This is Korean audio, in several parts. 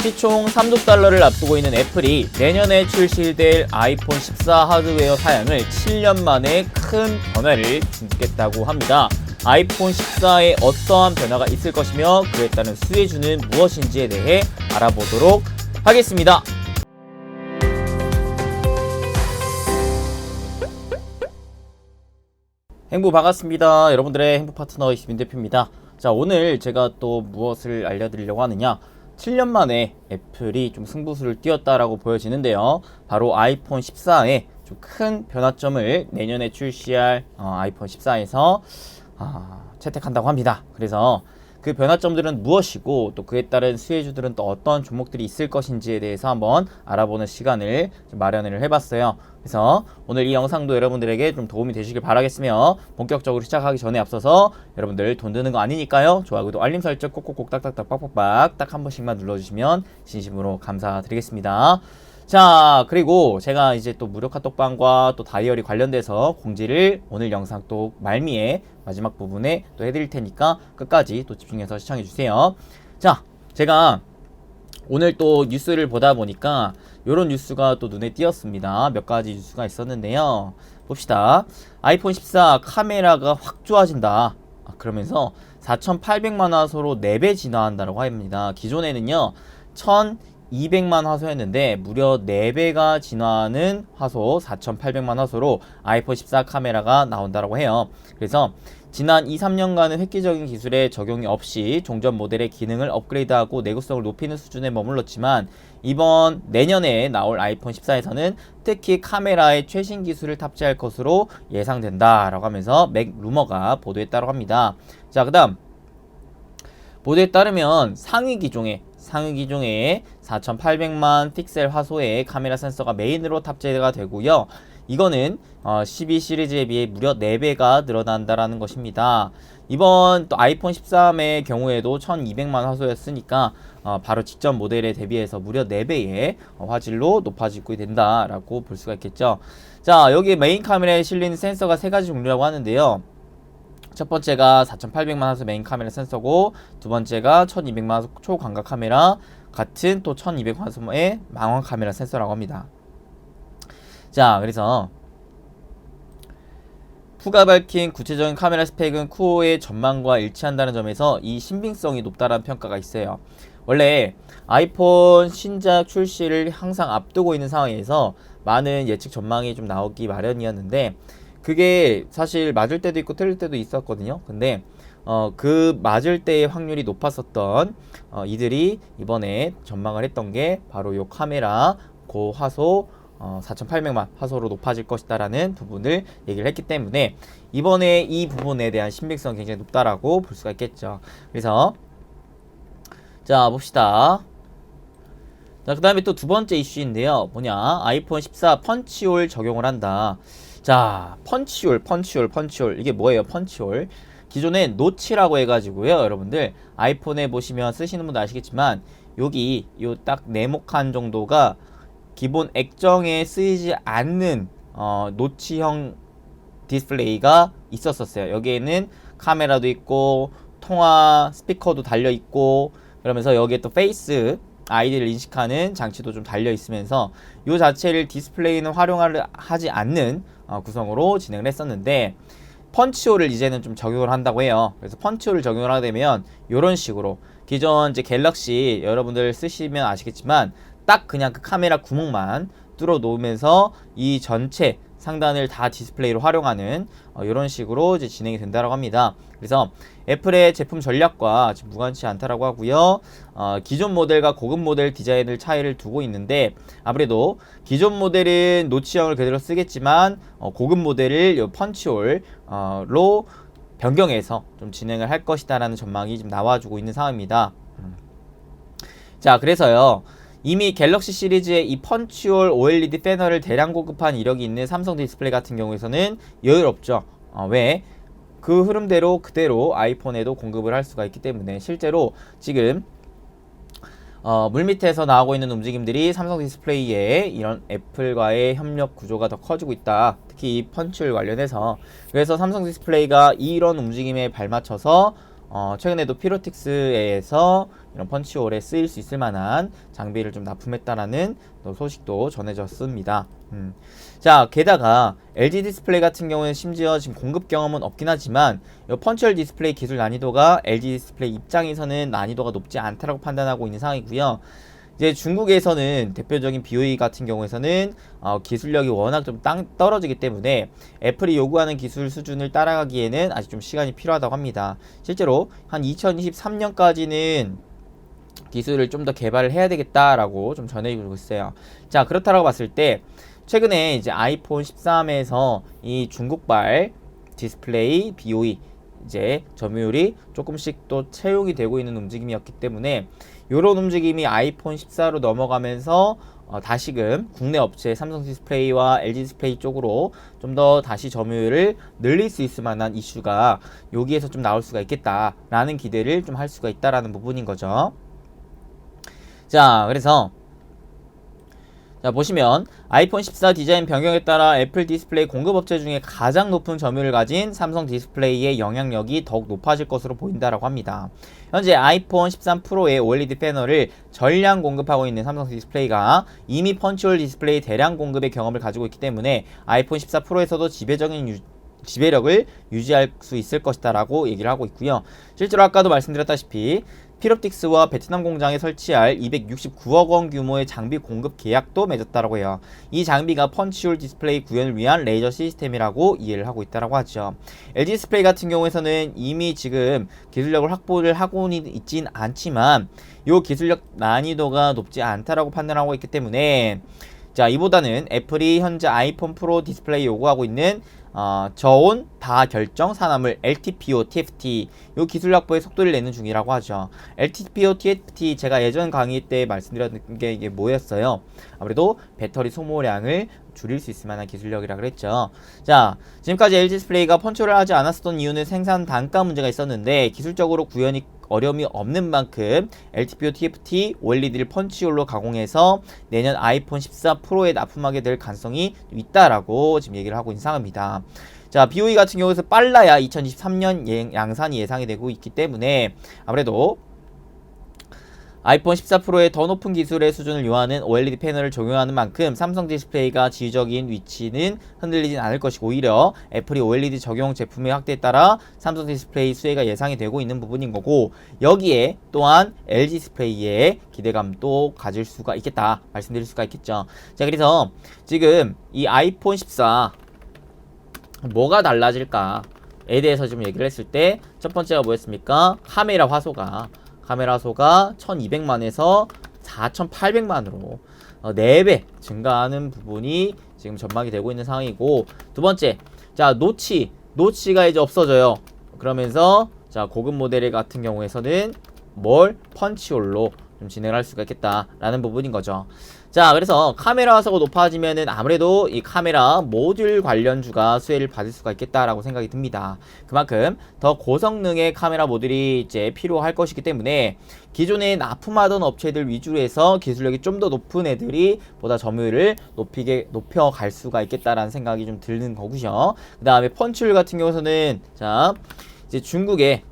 시총 3조 달러를 앞두고 있는 애플이 내년에 출시될 아이폰 14 하드웨어 사양을 7년 만에 큰 변화를 징조했다고 합니다. 아이폰 14에 어떠한 변화가 있을 것이며 그에 따른 수혜주는 무엇인지에 대해 알아보도록 하겠습니다. 행부 반갑습니다. 여러분들의 행부 파트너 이시민 대표입니다. 자, 오늘 제가 또 무엇을 알려드리려고 하느냐, 7년 만에 애플이 좀 승부수를 띄웠다라고 보여지는데요. 바로 아이폰 14에 좀 큰 변화점을 내년에 출시할 아이폰 14에서 채택한다고 합니다. 그래서 그 변화점들은 무엇이고 또 그에 따른 수혜주들은 또 어떤 종목들이 있을 것인지에 대해서 한번 알아보는 시간을 좀 마련을 해봤어요. 그래서 오늘 이 영상도 여러분들에게 좀 도움이 되시길 바라겠으며, 본격적으로 시작하기 전에 앞서서 여러분들 돈 드는 거 아니니까요, 좋아요, 구독, 알림 설정 꼭꼭꼭 딱딱딱 빡빡빡 딱 한 번씩만 눌러주시면 진심으로 감사드리겠습니다. 자, 그리고 제가 이제 또 무료 카톡방과 또 다이어리 관련돼서 공지를 오늘 영상 또 말미에 마지막 부분에 또 해드릴 테니까 끝까지 또 집중해서 시청해주세요. 자, 제가 오늘 또 뉴스를 보다 보니까 요런 뉴스가 또 눈에 띄었습니다. 몇 가지 뉴스가 있었는데요. 봅시다. 아이폰 14 카메라가 확 좋아진다. 그러면서 4,800만 화소로 4배 진화한다고 합니다. 기존에는요 1,200만 화소였는데 무려 4배가 진화하는 화소 4,800만 화소로 아이폰 14 카메라가 나온다고 해요. 그래서 지난 2-3년간은 획기적인 기술의 적용이 없이 종전 모델의 기능을 업그레이드하고 내구성을 높이는 수준에 머물렀지만, 이번 내년에 나올 아이폰 14에서는 특히 카메라에 최신 기술을 탑재할 것으로 예상된다 라고 하면서 맥루머가 보도했다고 합니다. 자, 그 다음 보도에 따르면 상위 기종에 4,800만 픽셀 화소의 카메라 센서가 메인으로 탑재가 되고요. 이거는 12 시리즈에 비해 무려 4배가 늘어난다라는 것입니다. 이번 또 아이폰 13의 경우에도 1200만 화소였으니까 바로 직전 모델에 대비해서 무려 4배의 화질로 높아지고 된다라고 볼 수가 있겠죠. 자, 여기 메인 카메라에 실린 센서가 3가지 종류라고 하는데요. 첫 번째가 4,800만 화소 메인 카메라 센서고, 두 번째가 1,200만 화소 초광각 카메라, 같은 또 1,200 화소의 망원 카메라 센서라고 합니다. 자, 그래서 푸가 밝힌 구체적인 카메라 스펙은 쿠오의 전망과 일치한다는 점에서 이 신빙성이 높다라는 평가가 있어요. 원래 아이폰 신작 출시를 항상 앞두고 있는 상황에서 많은 예측 전망이 좀 나오기 마련이었는데, 그게 사실 맞을 때도 있고 틀릴 때도 있었거든요. 근데 그 맞을 때의 확률이 높았었던 이들이 이번에 전망을 했던 게 바로 요 카메라 고화소 4,800만 화소로 높아질 것이다 라는 부분을 얘기를 했기 때문에 이번에 이 부분에 대한 신빙성이 굉장히 높다라고 볼 수가 있겠죠. 그래서 자, 봅시다. 자, 그 다음에 또 두 번째 이슈인데요. 뭐냐, 아이폰 14 펀치홀 적용을 한다. 자, 펀치홀 이게 뭐예요? 펀치홀, 기존엔 노치라고 해가지고요, 여러분들 아이폰에 보시면 쓰시는 분들 아시겠지만 여기 요 딱 네모칸 정도가 기본 액정에 쓰이지 않는 노치형 디스플레이가 있었어요. 여기에는 카메라도 있고 통화 스피커도 달려 있고, 그러면서 여기에 또 페이스 아이디를 인식하는 장치도 좀 달려 있으면서 이 자체를 디스플레이는 활용을 하지 않는 구성으로 진행을 했었는데, 펀치홀을 이제는 좀 적용을 한다고 해요. 그래서 펀치홀을 적용을 하게 되면 이런 식으로 기존 이제 갤럭시 여러분들 쓰시면 아시겠지만 딱 그냥 그 카메라 구멍만 뚫어 놓으면서 이 전체 상단을 다 디스플레이로 활용하는 이런 식으로 이제 진행이 된다고 합니다. 그래서 애플의 제품 전략과 지금 무관치 않다라고 하고요. 기존 모델과 고급 모델 디자인을 차이를 두고 있는데, 아무래도 기존 모델은 노치형을 그대로 쓰겠지만 고급 모델을 이 펀치홀로 변경해서 좀 진행을 할 것이다라는 전망이 지금 나와주고 있는 상황입니다. 자, 그래서요, 이미 갤럭시 시리즈의 이 펀치홀 OLED 패널을 대량 공급한 이력이 있는 삼성 디스플레이 같은 경우에서는 여유롭죠. 왜? 그 흐름대로 그대로 아이폰에도 공급을 할 수가 있기 때문에 실제로 지금 물밑에서 나오고 있는 움직임들이 삼성 디스플레이의 이런 애플과의 협력 구조가 더 커지고 있다. 특히 이 펀치홀 관련해서. 그래서 삼성 디스플레이가 이런 움직임에 발맞춰서 최근에도 피로틱스에서 이런 펀치홀에 쓰일 수 있을 만한 장비를 좀 납품했다라는 또 소식도 전해졌습니다. 자, 게다가 LG 디스플레이 같은 경우는 심지어 지금 공급 경험은 없긴 하지만 이 펀치홀 디스플레이 기술 난이도가 LG 디스플레이 입장에서는 난이도가 높지 않다라고 판단하고 있는 상황이고요. 이제 중국에서는 대표적인 BOE 같은 경우에서는 기술력이 워낙 좀 떨어지기 때문에 애플이 요구하는 기술 수준을 따라가기에는 아직 좀 시간이 필요하다고 합니다. 실제로 한 2023년까지는 기술을 좀 더 개발을 해야 되겠다라고 좀 전해주고 있어요. 자, 그렇다라고 봤을 때 최근에 이제 아이폰 13에서 이 중국발 디스플레이 BOE 이제 점유율이 조금씩 또 채용이 되고 있는 움직임이었기 때문에 요런 움직임이 아이폰 14로 넘어가면서 다시금 국내 업체 삼성 디스플레이와 LG 디스플레이 쪽으로 좀 더 다시 점유율을 늘릴 수 있을 만한 이슈가 여기에서 좀 나올 수가 있겠다라는 기대를 좀 할 수가 있다라는 부분인 거죠. 자, 그래서 자, 보시면 아이폰 14 디자인 변경에 따라 애플 디스플레이 공급업체 중에 가장 높은 점유율을 가진 삼성 디스플레이의 영향력이 더욱 높아질 것으로 보인다라고 합니다. 현재 아이폰 13 프로의 OLED 패널을 전량 공급하고 있는 삼성 디스플레이가 이미 펀치홀 디스플레이 대량 공급의 경험을 가지고 있기 때문에 아이폰 14 프로에서도 지배력을 유지할 수 있을 것이다 라고 얘기를 하고 있고요. 실제로 아까도 말씀드렸다시피 피롭틱스와 베트남 공장에 설치할 269억 원 규모의 장비 공급 계약도 맺었다고 해요. 이 장비가 펀치홀 디스플레이 구현을 위한 레이저 시스템이라고 이해를 하고 있다고 하죠. LG 디스플레이 같은 경우에서는 이미 지금 기술력을 확보를 하고는 있진 않지만 이 기술력 난이도가 높지 않다라고 판단하고 있기 때문에 자, 이보다는 애플이 현재 아이폰 프로 디스플레이 요구하고 있는 저온 다결정 산화물 LTPO TFT 요 기술 확보에 속도를 내는 중이라고 하죠. LTPO TFT 제가 예전 강의 때 말씀드렸던 게 이게 뭐였어요? 아무래도 배터리 소모량을 줄일 수 있을 만한 기술력이라 그랬죠. 자, 지금까지 LG 디스플레이가 펀치홀을 하지 않았었던 이유는 생산 단가 문제가 있었는데 기술적으로 구현이 어려움이 없는 만큼 LTPO TFT OLED를 펀치홀로 가공해서 내년 아이폰 14 프로에 납품하게 될 가능성이 있다라고 지금 얘기를 하고 있는 상황입니다. 자, BOE 같은 경우에서 빨라야 2023년 양산이 예상이 되고 있기 때문에 아무래도 아이폰 14 프로의 더 높은 기술의 수준을 요하는 OLED 패널을 적용하는 만큼 삼성 디스플레이가 지위적인 위치는 흔들리진 않을 것이고 오히려 애플이 OLED 적용 제품의 확대에 따라 삼성 디스플레이 수혜가 예상이 되고 있는 부분인 거고 여기에 또한 LG 디스플레이의 기대감도 가질 수가 있겠다 말씀드릴 수가 있겠죠. 자, 그래서 지금 이 아이폰 14 뭐가 달라질까에 대해서 좀 얘기를 했을 때 첫 번째가 뭐였습니까? 카메라 화소가 1200만에서 4800만으로 4배 증가하는 부분이 지금 전망이 되고 있는 상황이고 두 번째, 자, 노치가 이제 없어져요. 그러면서 자, 고급 모델 같은 경우에서는 펀치홀로 좀 진행을 할 수가 있겠다라는 부분인 거죠. 자, 그래서 카메라 화소가 높아지면은 아무래도 이 카메라 모듈 관련주가 수혜를 받을 수가 있겠다라고 생각이 듭니다. 그만큼 더 고성능의 카메라 모듈이 이제 필요할 것이기 때문에 기존에 납품하던 업체들 위주로 해서 기술력이 좀 더 높은 애들이 보다 점유율을 높여갈 수가 있겠다라는 생각이 좀 드는 거고요. 그 다음에 펀치홀 같은 경우에는 자, 이제 중국의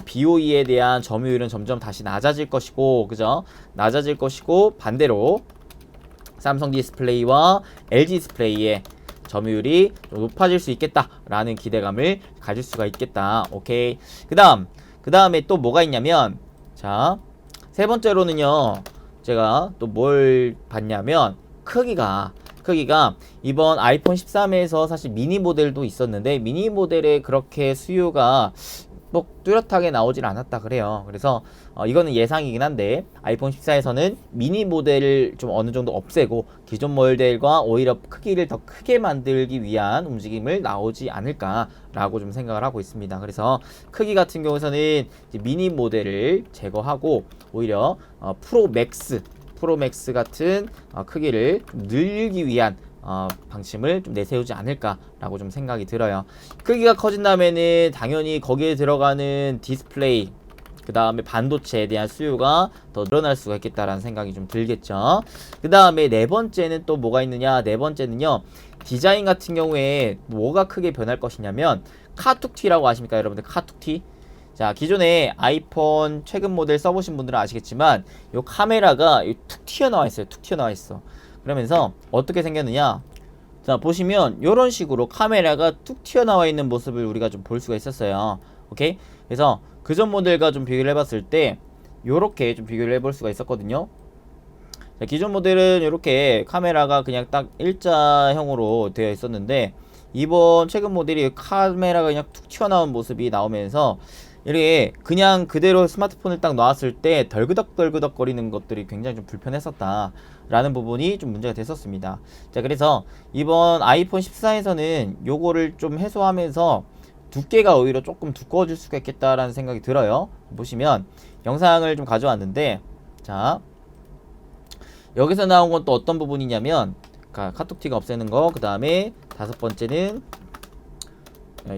BOE에 대한 점유율은 점점 다시 낮아질 것이고, 그죠? 낮아질 것이고, 반대로 삼성 디스플레이와 LG 디스플레이의 점유율이 좀 높아질 수 있겠다라는 기대감을 가질 수가 있겠다. 오케이. 그 다음에 또 뭐가 있냐면, 자, 세 번째로는요, 제가 또 뭘 봤냐면, 크기가 이번 아이폰 13에서 사실 미니 모델도 있었는데 미니 모델에 그렇게 수요가 뭐 뚜렷하게 나오질 않았다 그래요. 그래서 이거는 예상이긴 한데 아이폰 14에서는 미니 모델을 좀 어느 정도 없애고 기존 모델과 오히려 크기를 더 크게 만들기 위한 움직임을 나오지 않을까라고 좀 생각을 하고 있습니다. 그래서 크기 같은 경우에서는 이제 미니 모델을 제거하고 오히려 프로맥스 같은 크기를 좀 늘리기 위한 방침을 좀 내세우지 않을까라고 좀 생각이 들어요. 크기가 커진다면은 당연히 거기에 들어가는 디스플레이 그 다음에 반도체에 대한 수요가 더 늘어날 수가 있겠다라는 생각이 좀 들겠죠. 그 다음에 네 번째는 또 뭐가 있느냐? 네 번째는요, 디자인 같은 경우에 뭐가 크게 변할 것이냐면 카툭티라고 아십니까 여러분들? 카툭티 자, 기존에 아이폰 최근 모델 써보신 분들은 아시겠지만 요 카메라가 툭 튀어나와 있어요. 툭 튀어나와 있어. 그러면서 어떻게 생겼느냐, 자 보시면 요런 식으로 카메라가 툭 튀어나와 있는 모습을 우리가 좀 볼 수가 있었어요. 오케이? 그래서 그전 모델과 좀 비교를 해봤을 때 요렇게 좀 비교를 해볼 수가 있었거든요. 자, 기존 모델은 이렇게 카메라가 그냥 딱 일자형으로 되어 있었는데 이번 최근 모델이 카메라가 그냥 툭 튀어나온 모습이 나오면서 이렇게 그냥 그대로 스마트폰을 딱 놨을 때 덜그덕덜그덕 거리는 것들이 굉장히 좀 불편했었다 라는 부분이 좀 문제가 됐었습니다. 자, 그래서 이번 아이폰 14에서는 요거를 좀 해소하면서 두께가 오히려 조금 두꺼워질 수가 있겠다라는 생각이 들어요. 보시면 영상을 좀 가져왔는데, 자 여기서 나온 건 또 어떤 부분이냐면 카톡티가 없애는 거, 그 다음에 다섯 번째는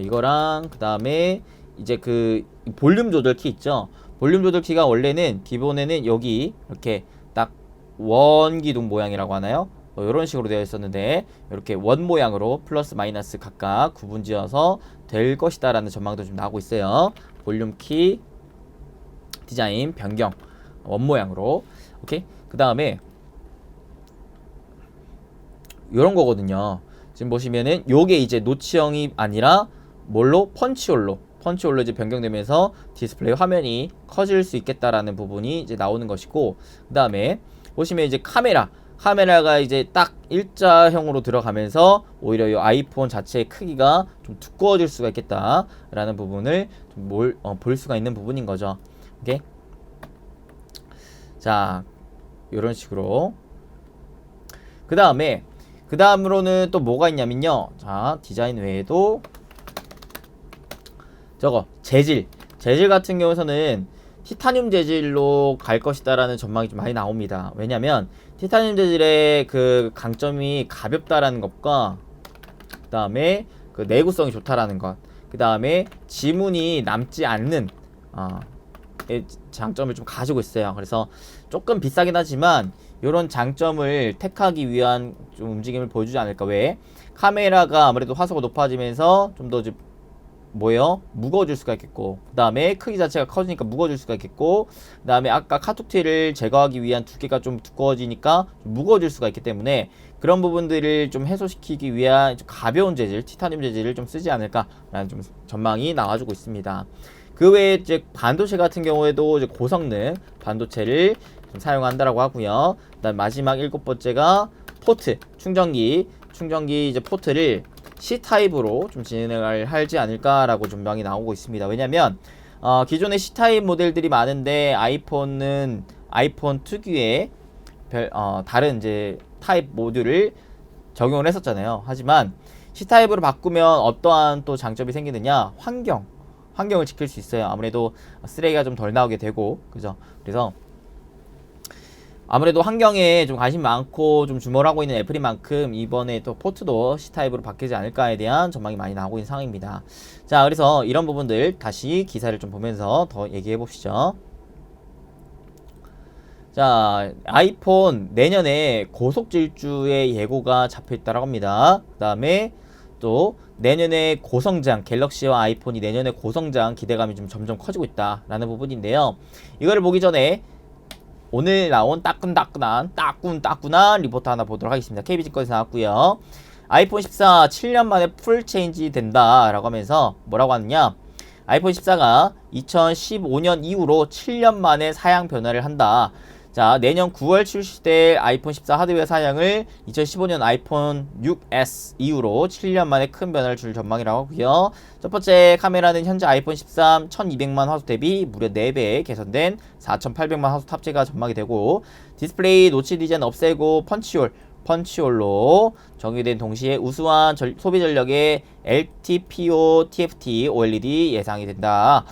이거랑, 그 다음에 이제 그 볼륨 조절 키 있죠. 볼륨 조절 키가 원래는 기본에는 여기 이렇게 딱 원 기둥 모양이라고 하나요? 이런 식으로 되어 있었는데 이렇게 원 모양으로 플러스 마이너스 각각 구분 지어서 될 것이다 라는 전망도 좀 나오고 있어요. 볼륨 키 디자인 변경 원 모양으로. 오케이. 그 다음에 요런 거거든요. 지금 보시면은 요게 이제 노치형이 아니라 뭘로? 펀치홀로 이제 변경되면서 디스플레이 화면이 커질 수 있겠다라는 부분이 이제 나오는 것이고, 그 다음에 보시면 이제 카메라가 이제 딱 일자형으로 들어가면서 오히려 이 아이폰 자체의 크기가 좀 두꺼워질 수가 있겠다라는 부분을 좀 볼 수가 있는 부분인 거죠. 오케이? 자, 요런 식으로. 그 다음으로는 또 뭐가 있냐면요. 자, 디자인 외에도 저거 재질 같은 경우에서는 티타늄 재질로 갈 것이다 라는 전망이 좀 많이 나옵니다. 왜냐면 티타늄 재질의 그 강점이 가볍다라는 것과, 그 다음에 그 내구성이 좋다라는 것, 그 다음에 지문이 남지 않는 장점을 좀 가지고 있어요. 그래서 조금 비싸긴 하지만 이런 장점을 택하기 위한 좀 움직임을 보여주지 않을까. 왜? 카메라가 아무래도 화소가 높아지면서 좀 더 무거워질 수가 있겠고, 그 다음에 크기 자체가 커지니까 무거워질 수가 있겠고, 그 다음에 아까 카톡티를 제거하기 위한 두께가 좀 두꺼워지니까 좀 무거워질 수가 있기 때문에 그런 부분들을 좀 해소시키기 위한 좀 가벼운 재질, 티타늄 재질을 좀 쓰지 않을까라는 좀 전망이 나와주고 있습니다. 그 외에 이제 반도체 같은 경우에도 이제 고성능 반도체를 좀 사용한다라고 하고요. 그다음 마지막 일곱 번째가 포트, 충전기 이제 포트를 C타입으로 좀 진행을 하지 않을까라고 전망이 나오고 있습니다. 왜냐면 기존에 C타입 모델들이 많은데 아이폰은 아이폰 특유의 다른 이제 타입 모듈을 적용을 했었잖아요. 하지만 C타입으로 바꾸면 어떠한 또 장점이 생기느냐? 환경을 지킬 수 있어요. 아무래도 쓰레기가 좀 덜 나오게 되고, 그죠? 그래서 아무래도 환경에 좀 관심 많고 좀 주목하고 있는 애플인 만큼 이번에 또 포트도 C타입으로 바뀌지 않을까에 대한 전망이 많이 나오고 있는 상황입니다. 자, 그래서 이런 부분들 다시 기사를 좀 보면서 더 얘기해 봅시죠. 자, 아이폰 내년에 고속질주의 예고가 잡혀 있다고 합니다. 그 다음에 또 내년에 고성장, 갤럭시와 아이폰이 내년에 고성장 기대감이 좀 점점 커지고 있다라는 부분인데요. 이거를 보기 전에 오늘 나온 따끈한 리포트 하나 보도록 하겠습니다. KB증권에서 나왔고요. 아이폰 14 7년 만에 풀 체인지 된다 라고 하면서 뭐라고 하느냐, 아이폰 14가 2015년 이후로 7년 만에 사양 변화를 한다. 자, 내년 9월 출시될 아이폰 14 하드웨어 사양을 2015년 아이폰 6s 이후로 7년 만에 큰 변화를 줄 전망이라고 하고요. 첫 번째 카메라는 현재 아이폰 13 1200만 화소 대비 무려 4배 개선된 4800만 화소 탑재가 전망이 되고, 디스플레이 노치 디자인 없애고 펀치홀로 정의된 동시에 우수한 소비 전력의 LTPO TFT OLED 예상이 된다.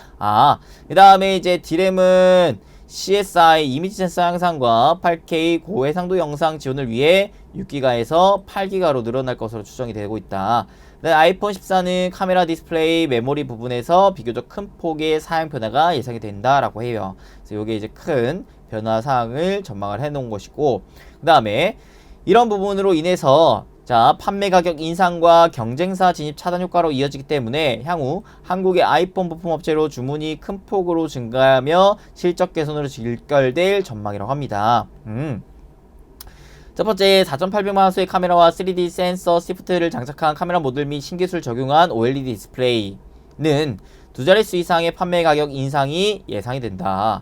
그 다음에 이제 D램은 CSI 이미지 센서 향상과 8K 고해상도 영상 지원을 위해 6기가에서 8기가로 늘어날 것으로 추정이 되고 있다. 아이폰 14는 카메라 디스플레이 메모리 부분에서 비교적 큰 폭의 사양 변화가 예상이 된다라고 해요. 그래서 이게 이제 큰 변화 사항을 전망을 해 놓은 것이고, 그 다음에 이런 부분으로 인해서 자, 판매 가격 인상과 경쟁사 진입 차단 효과로 이어지기 때문에 향후 한국의 아이폰 부품 업체로 주문이 큰 폭으로 증가하며 실적 개선으로 직결될 전망이라고 합니다. 첫 번째, 4,800만원 수의 카메라와 3D 센서 시프트를 장착한 카메라 모듈 및 신기술 적용한 OLED 디스플레이는 두 자릿수 이상의 판매 가격 인상이 예상이 된다.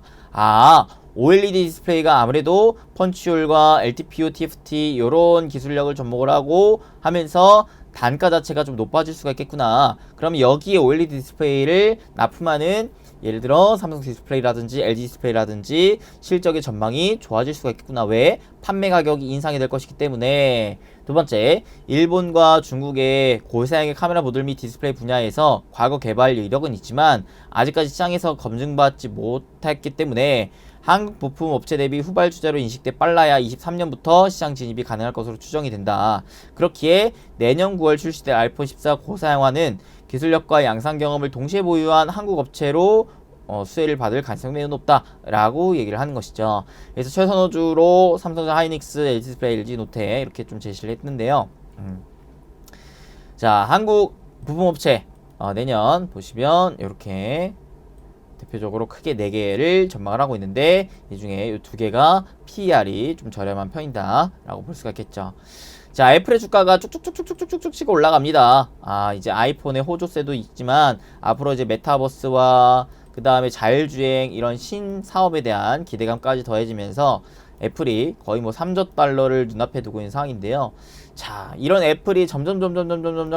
OLED 디스플레이가 아무래도 펀치홀과 LTPO, TFT 요런 기술력을 접목을 하고 하면서 단가 자체가 좀 높아질 수가 있겠구나. 그럼 여기에 OLED 디스플레이를 납품하는 예를 들어 삼성 디스플레이라든지 LG 디스플레이라든지 실적의 전망이 좋아질 수가 있겠구나. 왜? 판매 가격이 인상이 될 것이기 때문에. 두 번째, 일본과 중국의 고사양의 카메라 모듈 및 디스플레이 분야에서 과거 개발 이력은 있지만 아직까지 시장에서 검증받지 못했기 때문에 한국 부품 업체 대비 후발주자로 인식돼 빨라야 23년부터 시장 진입이 가능할 것으로 추정이 된다. 그렇기에 내년 9월 출시될 아이폰 14 고사양화는 기술력과 양산 경험을 동시에 보유한 한국 업체로 수혜를 받을 가능성이 매우 높다라고 얘기를 하는 것이죠. 그래서 최선호주로 삼성전자 하이닉스, LG 디스플레이, LG 노테 이렇게 좀 제시를 했는데요. 자, 한국 부품업체 내년 보시면 이렇게 대표적으로 크게 4개를 전망을 하고 있는데 이 중에 이 2개가 PER이 좀 저렴한 편이다 라고 볼 수가 있겠죠. 자, 애플의 주가가 쭉쭉쭉쭉쭉쭉 치고 올라갑니다. 이제 아이폰의 호조세도 있지만 앞으로 이제 메타버스와 그 다음에 자율주행 이런 신사업에 대한 기대감까지 더해지면서 애플이 거의 뭐 3조 달러를 눈앞에 두고 있는 상황인데요. 자, 이런 애플이 점점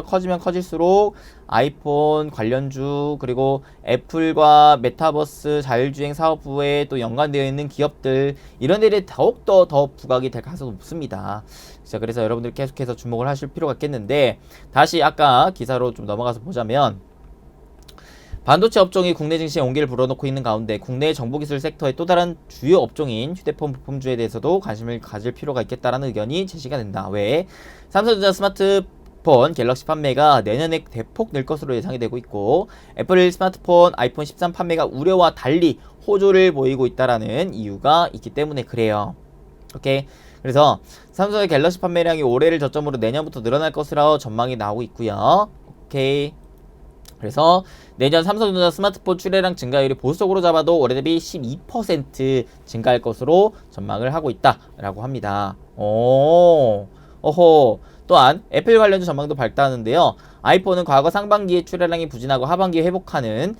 커지면 커질수록 아이폰 관련주 그리고 애플과 메타버스 자율주행 사업부에 또 연관되어 있는 기업들 이런 데에 더욱더 부각이 될 가능성이 높습니다. 자, 그래서 여러분들 계속해서 주목을 하실 필요가 있겠는데 다시 아까 기사로 좀 넘어가서 보자면 반도체 업종이 국내 증시에 온기를 불어넣고 있는 가운데 국내 정보기술 섹터의 또 다른 주요 업종인 휴대폰 부품주에 대해서도 관심을 가질 필요가 있겠다라는 의견이 제시가 된다. 왜? 삼성전자 스마트폰 갤럭시 판매가 내년에 대폭 늘 것으로 예상이 되고 있고 애플 스마트폰 아이폰 13 판매가 우려와 달리 호조를 보이고 있다라는 이유가 있기 때문에 그래요. 오케이. 그래서 삼성의 갤럭시 판매량이 올해를 저점으로 내년부터 늘어날 것으로 전망이 나오고 있고요. 오케이. 그래서 내년 삼성전자 스마트폰 출하량 증가율이 보수적으로 잡아도 올해 대비 12% 증가할 것으로 전망을 하고 있다라고 합니다. 또한 애플 관련주 전망도 밝다는데요. 아이폰은 과거 상반기에 출하량이 부진하고 하반기에 회복하는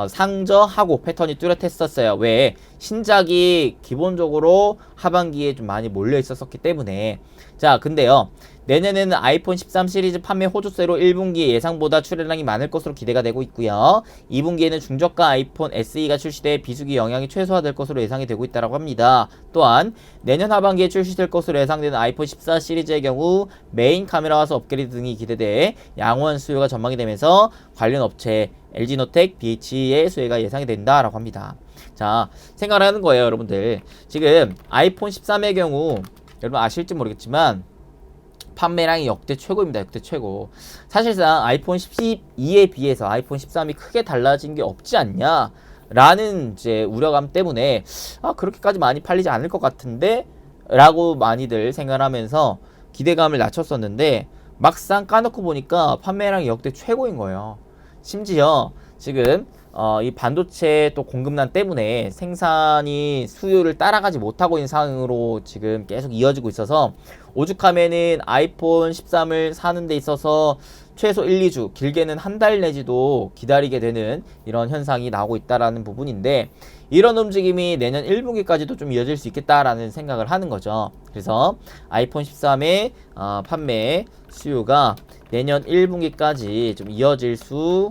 상저하고 패턴이 뚜렷했었어요. 왜? 신작이 기본적으로 하반기에 좀 많이 몰려 있었기 때문에. 자, 근데요. 내년에는 아이폰 13 시리즈 판매 호조세로 1분기 예상보다 출하량이 많을 것으로 기대가 되고 있고요. 2분기에는 중저가 아이폰 SE가 출시돼 비수기 영향이 최소화될 것으로 예상이 되고 있다고 합니다. 또한 내년 하반기에 출시될 것으로 예상되는 아이폰 14 시리즈의 경우 메인 카메라와 업그레이드 등이 기대돼 양호한 수요가 전망이 되면서 관련 업체 LG노텍, BH의 수혜가 예상이 된다라고 합니다. 자, 생각을 하는 거예요, 여러분들. 지금 아이폰 13의 경우 여러분 아실지 모르겠지만 판매량이 역대 최고입니다. 역대 최고. 사실상 아이폰 12에 비해서 아이폰 13이 크게 달라진 게 없지 않냐 라는 이제 우려감 때문에 그렇게까지 많이 팔리지 않을 것 같은데 라고 많이들 생각을 하면서 기대감을 낮췄었는데 막상 까놓고 보니까 판매량이 역대 최고인 거예요. 심지어 지금 이 반도체 또 공급난 때문에 생산이 수요를 따라가지 못하고 있는 상황으로 지금 계속 이어지고 있어서 오죽하면은 아이폰 13을 사는 데 있어서 최소 1, 2주 길게는 한 달 내지도 기다리게 되는 이런 현상이 나오고 있다라는 부분인데 이런 움직임이 내년 1분기까지도 좀 이어질 수 있겠다라는 생각을 하는 거죠. 그래서 아이폰 13의 판매 수요가 내년 1분기까지 좀 이어질 수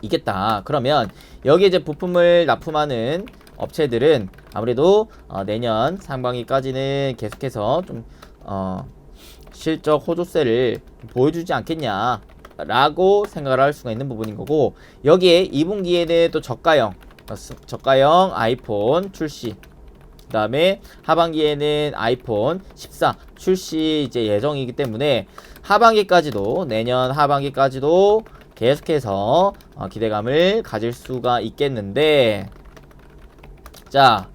있겠다. 그러면 여기에 이제 부품을 납품하는 업체들은 아무래도 내년 상반기까지는 계속해서 좀 실적 호조세를 보여주지 않겠냐 라고 생각을 할 수가 있는 부분인 거고 여기에 2분기에는 또 저가형 아이폰 출시 그 다음에 하반기에는 아이폰 14 출시 이제 예정이기 때문에 하반기까지도 내년 하반기까지도 계속해서 기대감을 가질 수가 있겠는데 자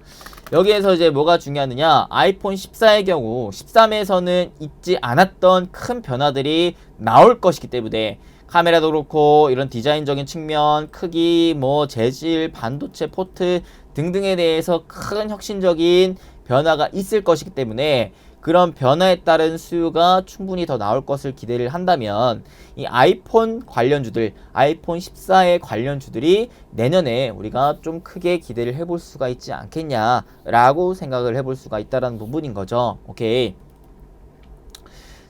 여기에서 이제 뭐가 중요하느냐, 아이폰 14의 경우 13에서는 있지 않았던 큰 변화들이 나올 것이기 때문에 카메라도 그렇고 이런 디자인적인 측면, 크기, 뭐 재질, 반도체 포트 등등에 대해서 큰 혁신적인 변화가 있을 것이기 때문에 그런 변화에 따른 수요가 충분히 더 나올 것을 기대를 한다면 이 아이폰 관련주들, 아이폰 14의 관련주들이 내년에 우리가 좀 크게 기대를 해볼 수가 있지 않겠냐라고 생각을 해볼 수가 있다라는 부분인 거죠. 오케이.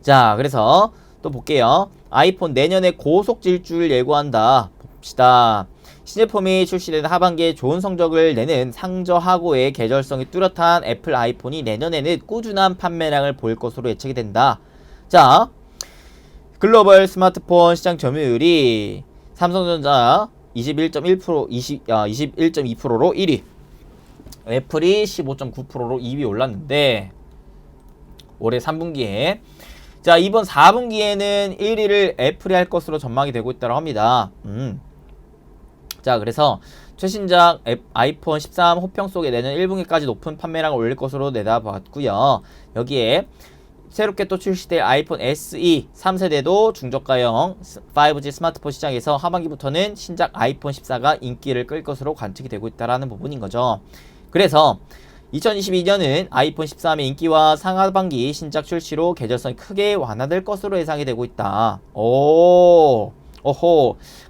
자, 그래서 또 볼게요. 아이폰 내년에 고속 질주를 예고한다. 봅시다. 신제품이 출시되는 하반기에 좋은 성적을 내는 상저하고의 계절성이 뚜렷한 애플 아이폰이 내년에는 꾸준한 판매량을 보일 것으로 예측이 된다. 자, 글로벌 스마트폰 시장 점유율이 삼성전자 21.1%, 21.2%로 1위, 애플이 15.9%로 2위 올랐는데 올해 3분기에, 자, 이번 4분기에는 1위를 애플이 할 것으로 전망이 되고 있다고 합니다. 자, 그래서 최신작 아이폰 13 호평 속에 내년 1분기까지 높은 판매량을 올릴 것으로 내다봤고요. 여기에 새롭게 또 출시될 아이폰 SE 3세대도 중저가형 5G 스마트폰 시장에서 하반기부터는 신작 아이폰 14가 인기를 끌 것으로 관측이 되고 있다는 부분인 거죠. 그래서 2022년은 아이폰 13의 인기와 상하반기 신작 출시로 계절성이 크게 완화될 것으로 예상이 되고 있다. 오호.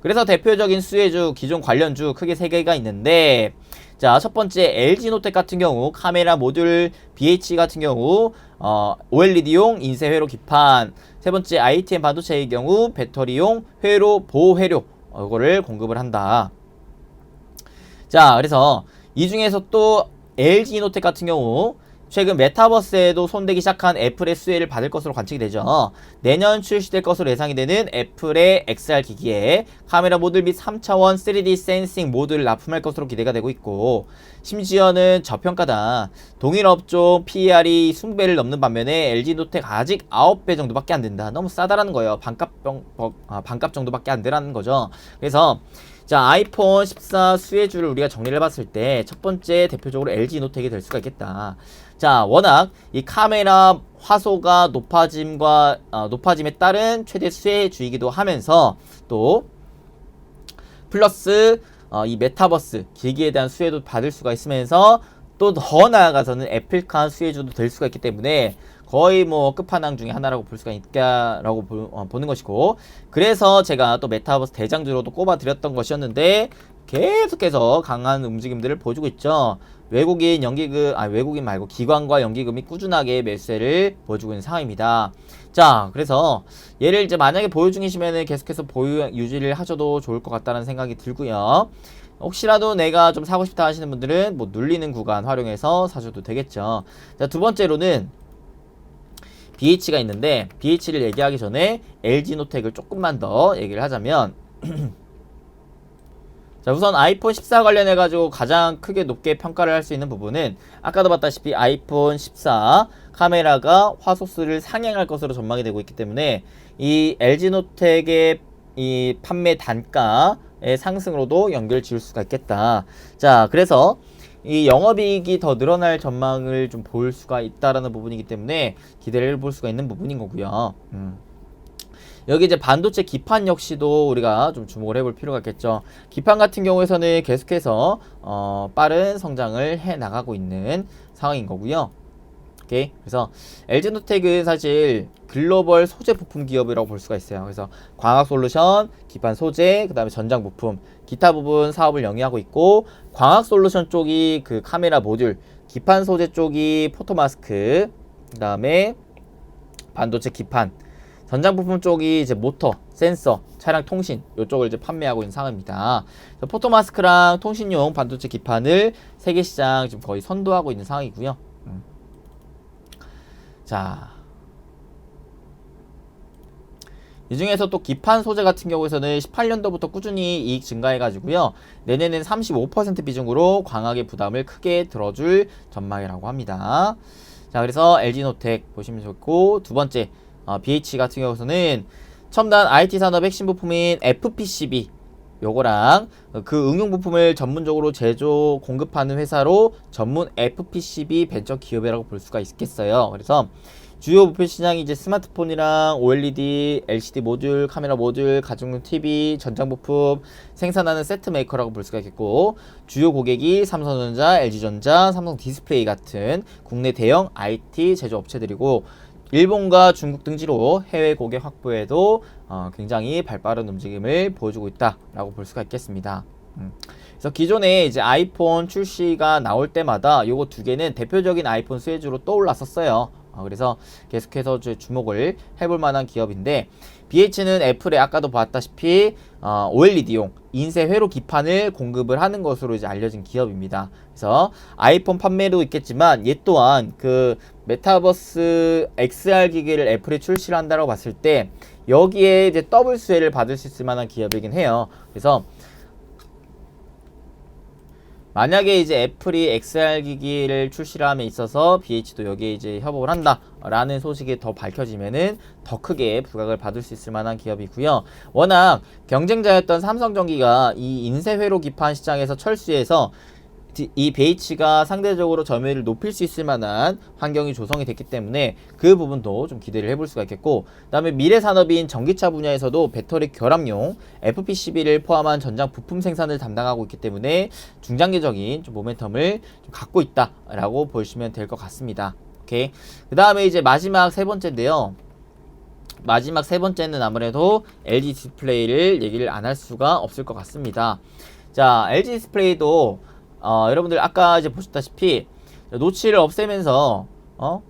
그래서 대표적인 수혜주, 기존 관련주 크게 3개가 있는데, 자, 첫 번째 LG노텍 같은 경우 카메라 모듈 BH 같은 경우 OLED용 인쇄 회로 기판, 세 번째 ITM 반도체의 경우 배터리용 회로 보호 회로 이거를 공급을 한다. 자, 그래서 이 중에서 또 LG노텍 같은 경우 최근 메타버스에도 손대기 시작한 애플의 수혜를 받을 것으로 관측이 되죠. 내년 출시될 것으로 예상이 되는 애플의 XR 기기에 카메라 모듈 및 3차원 3D 센싱 모듈을 납품할 것으로 기대가 되고 있고, 심지어는 저평가다. 동일 업종 PER이 20배를 넘는 반면에 LG노텍 아직 9배 정도밖에 안 된다. 너무 싸다라는 거예요. 반값 정도밖에 안 되라는 거죠. 그래서 자, 아이폰 14 수혜주를 우리가 정리를 해봤을 때 첫 번째 대표적으로 LG노텍이 될 수가 있겠다. 자, 워낙 이 카메라 화소가 높아짐에 따른 최대 수혜주이기도 하면서 또 플러스 이 메타버스 기기에 대한 수혜도 받을 수가 있으면서 또 더 나아가서는 애플카 수혜주도 될 수가 있기 때문에 거의 뭐 끝판왕 중에 하나라고 볼 수가 있다라고 보는 것이고, 그래서 제가 또 메타버스 대장주로도 꼽아드렸던 것이었는데 계속해서 강한 움직임들을 보여주고 있죠. 외국인 말고 기관과 연기금이 꾸준하게 매수세를 보여주고 있는 상황입니다. 자, 그래서 얘를 이제 만약에 보유 중이시면은 계속해서 보유 유지를 하셔도 좋을 것 같다는 생각이 들고요. 혹시라도 내가 좀 사고 싶다 하시는 분들은 뭐 눌리는 구간 활용해서 사셔도 되겠죠. 자, 두 번째로는 BH가 있는데, BH를 얘기하기 전에 LG노텍을 조금만 더 얘기를 하자면 자, 우선 아이폰 14 관련해가지고 가장 크게 높게 평가를 할 수 있는 부분은 아까도 봤다시피 아이폰 14 카메라가 화소수를 상향할 것으로 전망이 되고 있기 때문에 이 LG노텍의 이 판매 단가의 상승으로도 연결 지을 수가 있겠다. 자, 그래서 이 영업이익이 더 늘어날 전망을 좀 볼 수가 있다라는 부분이기 때문에 기대를 해볼 수가 있는 부분인 거고요. 여기 이제 반도체 기판 역시도 우리가 좀 주목을 해볼 필요가 있겠죠. 기판 같은 경우에서는 계속해서 빠른 성장을 해 나가고 있는 상황인 거고요. 오케이. 그래서 LG노텍은 사실 글로벌 소재 부품 기업이라고 볼 수가 있어요. 그래서 광학 솔루션, 기판 소재, 그 다음에 전장 부품, 기타 부분 사업을 영위하고 있고, 광학 솔루션 쪽이 그 카메라 모듈, 기판 소재 쪽이 포토마스크, 그 다음에 반도체 기판, 전장 부품 쪽이 이제 모터, 센서, 차량 통신 이쪽을 이제 판매하고 있는 상황입니다. 포토마스크랑 통신용 반도체 기판을 세계 시장 지금 거의 선도하고 있는 상황이고요. 자, 이 중에서 또 기판 소재 같은 경우에서는 18년도부터 꾸준히 이익 증가해가지고요. 내년엔 35% 비중으로 광학의 부담을 크게 들어줄 전망이라고 합니다. 자, 그래서 LG노텍 보시면 좋고, 두 번째 BH 같은 경우에는 첨단 IT 산업 핵심 부품인 FPCB, 요거랑 그 응용 부품을 전문적으로 제조 공급하는 회사로 전문 FPCB 벤처 기업이라고 볼 수가 있겠어요. 그래서 주요 목표 시장이 이제 스마트폰이랑 OLED, LCD 모듈, 카메라 모듈, 가정용 TV, 전장 부품 생산하는 세트 메이커라고 볼 수가 있겠고, 주요 고객이 삼성전자, LG전자, 삼성 디스플레이 같은 국내 대형 IT 제조 업체들이고, 일본과 중국 등지로 해외 고객 확보에도 굉장히 발빠른 움직임을 보여주고 있다라고 볼 수가 있겠습니다. 그래서 기존에 이제 아이폰 출시가 나올 때마다 요거 두 개는 대표적인 아이폰 수혜주로 떠올랐었어요. 그래서 계속해서 주목을 해볼 만한 기업인데, BH는 애플에 아까도 봤다시피 OLED용 인쇄 회로 기판을 공급을 하는 것으로 이제 알려진 기업입니다. 그래서 아이폰 판매도 있겠지만 얘 또한 그 메타버스 XR 기기를 애플이 출시를 한다고 봤을 때 여기에 이제 더블 수혜를 받을 수 있을 만한 기업이긴 해요. 그래서 만약에 이제 애플이 XR 기기를 출시를 함에 있어서 BH도 여기에 이제 협업을 한다 라는 소식이 더 밝혀지면은 더 크게 부각을 받을 수 있을 만한 기업이고요. 워낙 경쟁자였던 삼성전기가 이 인쇄 회로 기판 시장에서 철수해서 이 BH가 상대적으로 점유율을 높일 수 있을 만한 환경이 조성이 됐기 때문에 그 부분도 좀 기대를 해볼 수가 있겠고, 그 다음에 미래 산업인 전기차 분야에서도 배터리 결합용 FPCB를 포함한 전장 부품 생산을 담당하고 있기 때문에 중장기적인 좀 모멘텀을 좀 갖고 있다라고 보시면 될 것 같습니다. 오케이. 그 다음에 이제 마지막 세 번째인데요. 마지막 세 번째는 아무래도 LG 디스플레이를 얘기를 안 할 수가 없을 것 같습니다. 자, LG 디스플레이도 여러분들 아까 이제 보셨다시피 노치를 없애면서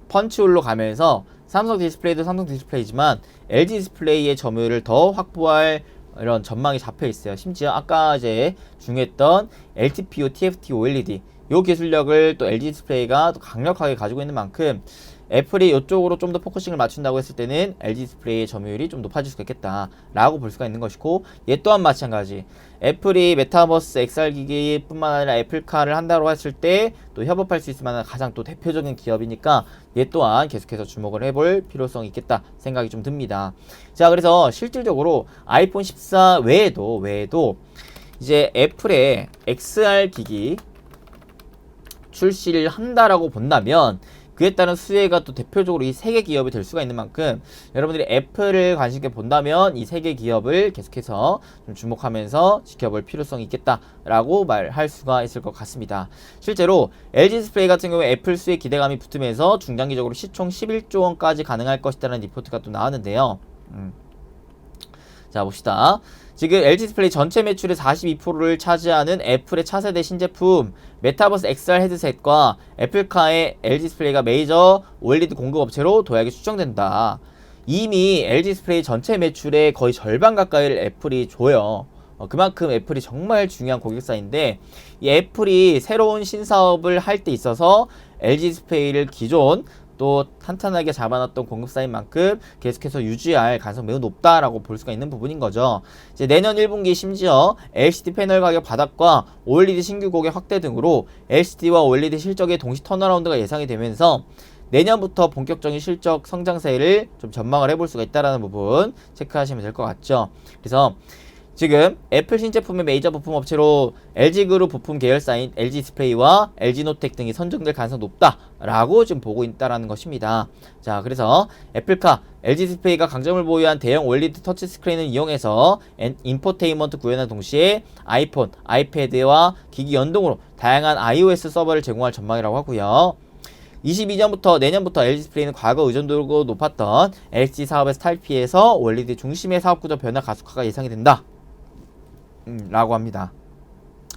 펀치홀로 가면서 삼성 디스플레이도 삼성 디스플레이지만 LG 디스플레이의 점유율을 더 확보할 이런 전망이 잡혀 있어요. 심지어 아까 이제 중요했던 LTPO, TFT OLED 요 기술력을 또 LG 디스플레이가 또 강력하게 가지고 있는 만큼 애플이 이쪽으로 좀 더 포커싱을 맞춘다고 했을 때는 LG 디스플레이의 점유율이 좀 높아질 수가 있겠다 라고 볼 수가 있는 것이고, 얘 또한 마찬가지 애플이 메타버스 XR 기기 뿐만 아니라 애플카를 한다고 했을 때 또 협업할 수 있을 만한 가장 또 대표적인 기업이니까 얘 또한 계속해서 주목을 해볼 필요성이 있겠다 생각이 좀 듭니다. 자, 그래서 실질적으로 아이폰 14 외에도 이제 애플의 XR 기기 출시를 한다라고 본다면 그에 따른 수혜가 또 대표적으로 이 세 개 기업이 될 수가 있는 만큼 여러분들이 애플을 관심 있게 본다면 이 세 개 기업을 계속해서 좀 주목하면서 지켜볼 필요성이 있겠다라고 말할 수가 있을 것 같습니다. 실제로 LG 디스플레이 같은 경우에 애플 수혜 기대감이 붙으면서 중장기적으로 시총 11조 원까지 가능할 것이라는 리포트가 또 나왔는데요. 자, 봅시다. 지금 LG 디스플레이 전체 매출의 42%를 차지하는 애플의 차세대 신제품 메타버스 XR 헤드셋과 애플카의 LG 디스플레이가 메이저 OLED 공급업체로 도약이 추정된다. 이미 LG 디스플레이 전체 매출의 거의 절반 가까이를 애플이 줘요. 그만큼 애플이 정말 중요한 고객사인데, 이 애플이 새로운 신사업을 할 때 있어서 LG 디스플레이를 기존 또 탄탄하게 잡아놨던 공급사인 만큼 계속해서 유지할 가능성이 매우 높다라고 볼 수가 있는 부분인 거죠. 이제 내년 1분기 심지어 LCD 패널 가격 바닥과 OLED 신규 고객 확대 등으로 LCD와 OLED 실적의 동시 턴어라운드가 예상이 되면서 내년부터 본격적인 실적 성장세를 좀 전망을 해볼 수가 있다는 부분 체크하시면 될 것 같죠. 그래서 지금 애플 신제품의 메이저 부품 업체로 LG그룹 부품 계열사인 LG 디스플레이와 LG노텍 등이 선정될 가능성이 높다라고 지금 보고 있다라는 것입니다. 자, 그래서 애플카, LG 디스플레이가 강점을 보유한 대형 OLED 터치 스크린을 이용해서 인포테인먼트 구현한 동시에 아이폰, 아이패드와 기기 연동으로 다양한 iOS 서버를 제공할 전망이라고 하고요. 22년부터 내년부터 LG 디스플레이는 과거 의존도가 높았던 LCD 사업에서 탈피해서 OLED 중심의 사업 구조 변화 가속화가 예상이 된다. 라고 합니다.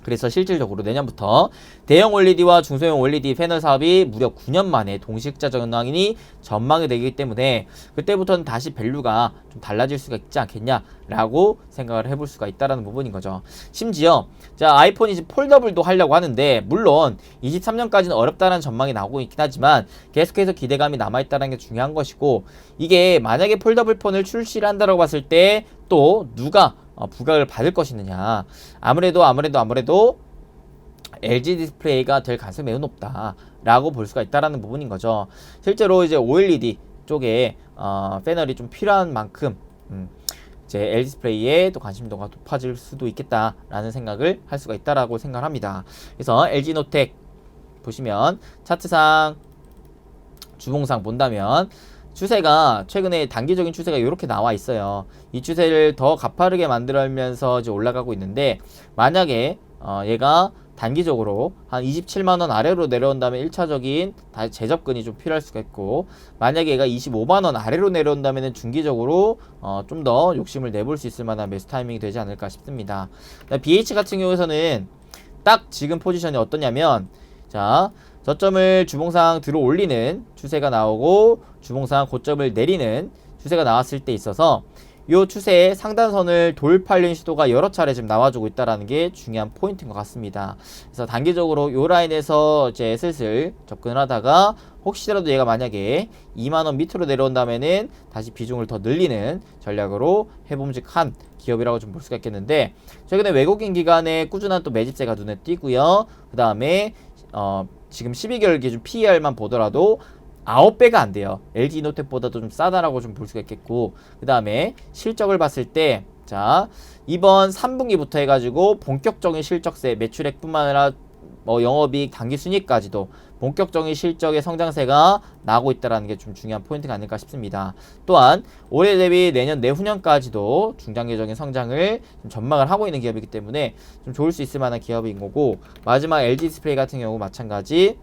그래서 실질적으로 내년부터 대형 OLED와 중소형 OLED 패널 사업이 무려 9년 만에 동시흑자 전환이 전망이 되기 때문에 그때부터는 다시 밸류가 좀 달라질 수가 있지 않겠냐라고 생각을 해볼 수가 있다라는 부분인 거죠. 심지어 자, 아이폰이 이제 폴더블도 하려고 하는데 물론 23년까지는 어렵다는 전망이 나오고 있긴 하지만 계속해서 기대감이 남아있다는 게 중요한 것이고, 이게 만약에 폴더블 폰을 출시를 한다고 봤을 때 또 누가 부각을 받을 것이느냐. 아무래도 LG 디스플레이가 될 가능성이 매우 높다라고 볼 수가 있다라는 부분인 거죠. 실제로 이제 OLED 쪽에 패널이 좀 필요한 만큼 이제 LG 디스플레이에 또 관심도가 높아질 수도 있겠다라는 생각을 할 수가 있다라고 생각합니다. 그래서 LG노텍 보시면 차트상 주봉상 본다면 추세가 최근에 단기적인 추세가 이렇게 나와 있어요. 이 추세를 더 가파르게 만들면서 이제 올라가고 있는데, 만약에 얘가 단기적으로 한 27만원 아래로 내려온다면 1차적인 재접근이 좀 필요할 수가 있고, 만약에 얘가 25만원 아래로 내려온다면 중기적으로 좀 더 욕심을 내볼 수 있을 만한 매수 타이밍이 되지 않을까 싶습니다. BH 같은 경우에서는 딱 지금 포지션이 어떠냐면, 자, 저점을 주봉상 들어 올리는 추세가 나오고 주봉상 고점을 내리는 추세가 나왔을 때 있어서 이 추세의 상단선을 돌파하려는 시도가 여러 차례 지금 나와주고 있다는 게 중요한 포인트인 것 같습니다. 그래서 단기적으로 이 라인에서 이제 슬슬 접근을 하다가 혹시라도 얘가 만약에 2만원 밑으로 내려온다면은 다시 비중을 더 늘리는 전략으로 해봄직한 기업이라고 좀 볼 수가 있겠는데, 최근에 외국인 기관의 꾸준한 또 매집세가 눈에 띄고요. 그 다음에 지금 12개월 기준 PER만 보더라도 9배가 안 돼요. LG노텍보다도 좀 싸다라고 좀 볼 수가 있겠고, 그 다음에 실적을 봤을 때, 자, 이번 3분기부터 해가지고 본격적인 실적세, 매출액뿐만 아니라 영업이익, 당기순이익까지도 본격적인 실적의 성장세가 나고 있다는 게 좀 중요한 포인트가 아닐까 싶습니다. 또한 올해 대비 내년, 내후년까지도 중장기적인 성장을 좀 전망을 하고 있는 기업이기 때문에 좀 좋을 수 있을 만한 기업인 거고, 마지막 LG 디스플레이 같은 경우 마찬가지.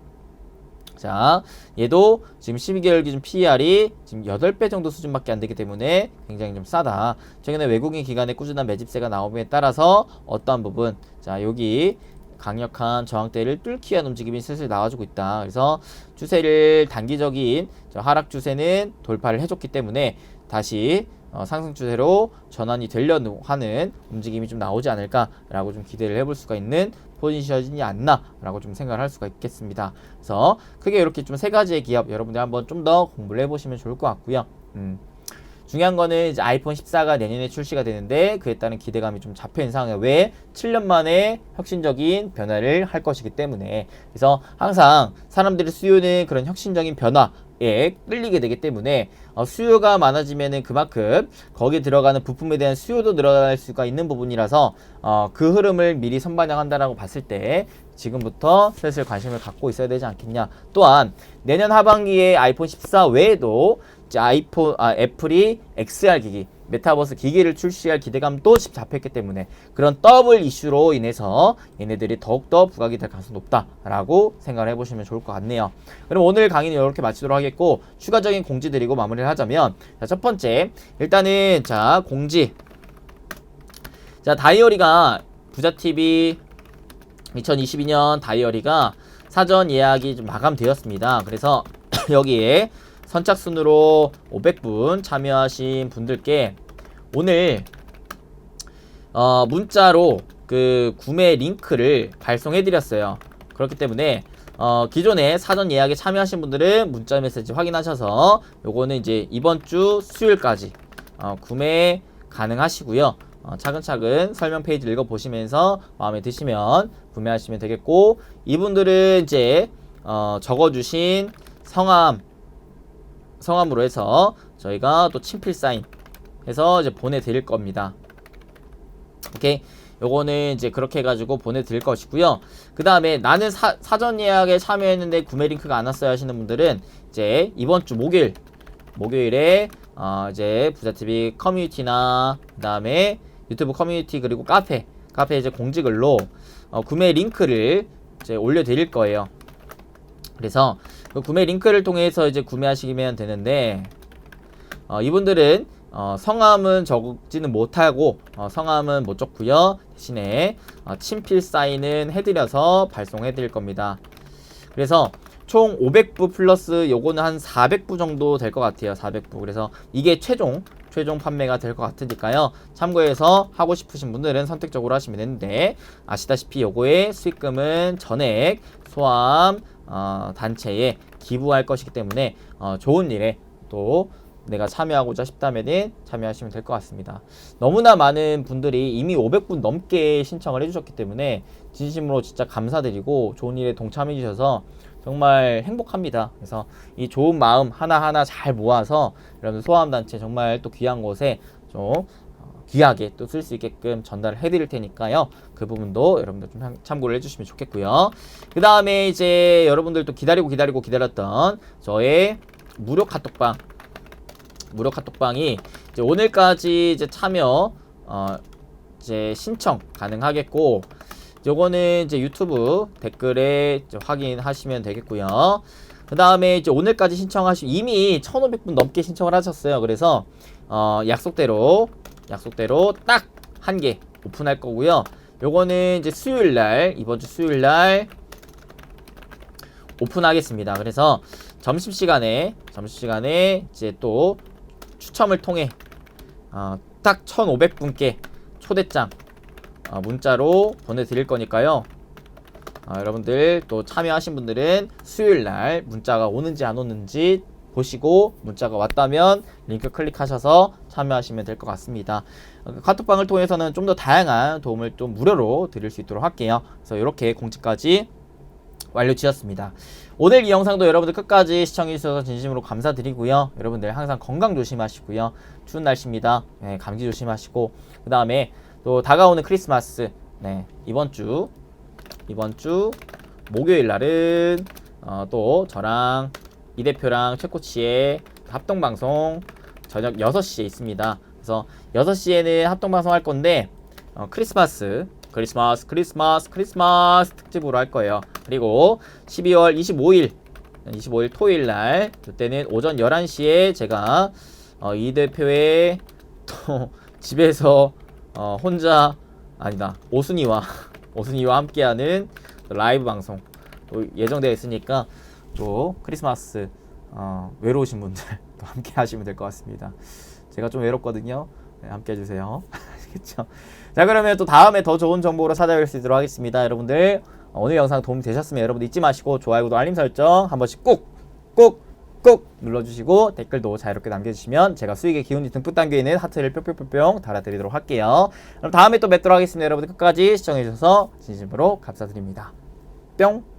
자, 얘도 지금 12개월 기준 PER이 지금 8배 정도 수준밖에 안 되기 때문에 굉장히 좀 싸다. 최근에 외국인 기관의 꾸준한 매집세가 나옴에 따라서 어떠한 부분, 자, 여기 강력한 저항대를 뚫기 위한 움직임이 슬슬 나와주고 있다. 그래서 추세를 단기적인 하락 추세는 돌파를 해줬기 때문에 다시 상승 추세로 전환이 되려는 하는 움직임이 좀 나오지 않을까라고 좀 기대를 해볼 수가 있는 포지션이지 않나라고 좀 생각을 할 수가 있겠습니다. 그래서 크게 이렇게 좀 세 가지의 기업 여러분들 한번 좀 더 공부를 해보시면 좋을 것 같고요. 중요한 거는 이제 아이폰 14가 내년에 출시가 되는데 그에 따른 기대감이 좀 잡혀있는 상황이에요. 왜? 7년 만에 혁신적인 변화를 할 것이기 때문에. 그래서 항상 사람들의 수요는 그런 혁신적인 변화에 끌리게 되기 때문에 수요가 많아지면은 그만큼 거기에 들어가는 부품에 대한 수요도 늘어날 수가 있는 부분이라서 그 흐름을 미리 선반영한다라고 봤을 때 지금부터 슬슬 관심을 갖고 있어야 되지 않겠냐. 또한 내년 하반기에 아이폰 14 외에도 이제 애플이 XR 기기, 메타버스 기기를 출시할 기대감도 잡혔기 때문에 그런 더블 이슈로 인해서 얘네들이 더욱더 부각이 될 가능성이 높다라고 생각을 해보시면 좋을 것 같네요. 그럼 오늘 강의는 이렇게 마치도록 하겠고, 추가적인 공지 드리고 마무리를 하자면, 자, 첫 번째 일단은 자 공지, 자 다이어리가 부자TV 2022년 다이어리가 사전 예약이 좀 마감되었습니다. 그래서 여기에 선착순으로 500분 참여하신 분들께 오늘 문자로 그 구매 링크를 발송해 드렸어요. 그렇기 때문에 기존에 사전 예약에 참여하신 분들은 문자 메시지 확인하셔서 요거는 이제 이번 주 수요일까지 구매 가능하시고요. 차근차근 설명 페이지 읽어보시면서 마음에 드시면 구매하시면 되겠고, 이분들은 이제 적어주신 성함으로 해서 저희가 또 친필 사인 해서 이제 보내드릴 겁니다. 오케이. 요거는 이제 그렇게 해가지고 보내드릴 것이고요. 그 다음에 나는 사전 예약에 참여했는데 구매 링크가 안 왔어요 하시는 분들은 이제 이번 주 목요일에 이제 부자TV 커뮤니티나 그 다음에 유튜브 커뮤니티 그리고 카페 이제 공지글로 구매 링크를 이제 올려드릴 거예요. 그래서 그 구매 링크를 통해서 이제 구매하시면 되는데, 이분들은 성함은 적지는 못하고 성함은 못 적고요. 대신에 친필 사인은 해드려서 발송해드릴 겁니다. 그래서 총 500부 플러스 요거는 한 400부 정도 될 것 같아요. 400부. 그래서 이게 최종 판매가 될 것 같으니까요. 참고해서 하고 싶으신 분들은 선택적으로 하시면 되는데, 아시다시피 요거의 수익금은 전액 소아암 단체에 기부할 것이기 때문에 좋은 일에 또 내가 참여하고자 싶다면은 참여하시면 될 것 같습니다. 너무나 많은 분들이 이미 500분 넘게 신청을 해주셨기 때문에 진심으로 진짜 감사드리고 좋은 일에 동참해 주셔서 정말 행복합니다. 그래서 이 좋은 마음 하나하나 잘 모아서 이런 소아암단체 정말 또 귀한 곳에 좀 귀하게 또 쓸 수 있게끔 전달을 해드릴 테니까요. 그 부분도 여러분들 좀 참고를 해주시면 좋겠고요. 그 다음에 이제 여러분들도 기다렸던 저의 무료 카톡방이 이제 오늘까지 이제 참여 이제 신청 가능하겠고, 요거는 이제 유튜브 댓글에 이제 확인하시면 되겠고요. 그 다음에 이제 오늘까지 신청하시 이미 1,500분 넘게 신청을 하셨어요. 그래서 약속대로 딱 한 개 오픈할 거고요. 요거는 이제 이번 주 수요일날 오픈하겠습니다. 그래서 점심시간에 이제 또 추첨을 통해 딱 1,500분께 초대장 문자로 보내드릴 거니까요. 여러분들 또 참여하신 분들은 수요일날 문자가 오는지 안 오는지 보시고, 문자가 왔다면 링크 클릭하셔서 참여하시면 될 것 같습니다. 카톡방을 통해서는 좀 더 다양한 도움을 좀 무료로 드릴 수 있도록 할게요. 그래서 이렇게 공지까지 완료 지었습니다. 오늘 이 영상도 여러분들 끝까지 시청해주셔서 진심으로 감사드리고요. 여러분들 항상 건강 조심하시고요. 추운 날씨입니다. 네, 감기 조심하시고, 그 다음에 또 다가오는 크리스마스, 네, 이번 주 목요일 날은 또 저랑 이 대표랑 최코치의 합동방송 저녁 6시에 있습니다. 그래서 6시에는 합동방송 할 건데 크리스마스 특집으로 할 거예요. 그리고 12월 25일 토요일 날, 그때는 오전 11시에 제가 이 대표의 또 집에서 혼자 오순이와 함께하는 라이브 방송 또 예정되어 있으니까, 또 크리스마스 외로우신 분들 또 함께 하시면 될 것 같습니다. 제가 좀 외롭거든요. 네, 함께 해주세요. 아시겠죠? 자, 그러면 또 다음에 더 좋은 정보로 찾아뵐 수 있도록 하겠습니다. 여러분들 오늘 영상 도움이 되셨으면 여러분들 잊지 마시고 좋아요, 구독, 알림 설정 한 번씩 꼭 눌러주시고, 댓글도 자유롭게 남겨주시면 제가 수익의 기운이 듬뿍 담겨있는 하트를 뿅뿅뿅뿅 달아드리도록 할게요. 그럼 다음에 또 뵙도록 하겠습니다. 여러분들 끝까지 시청해주셔서 진심으로 감사드립니다. 뿅!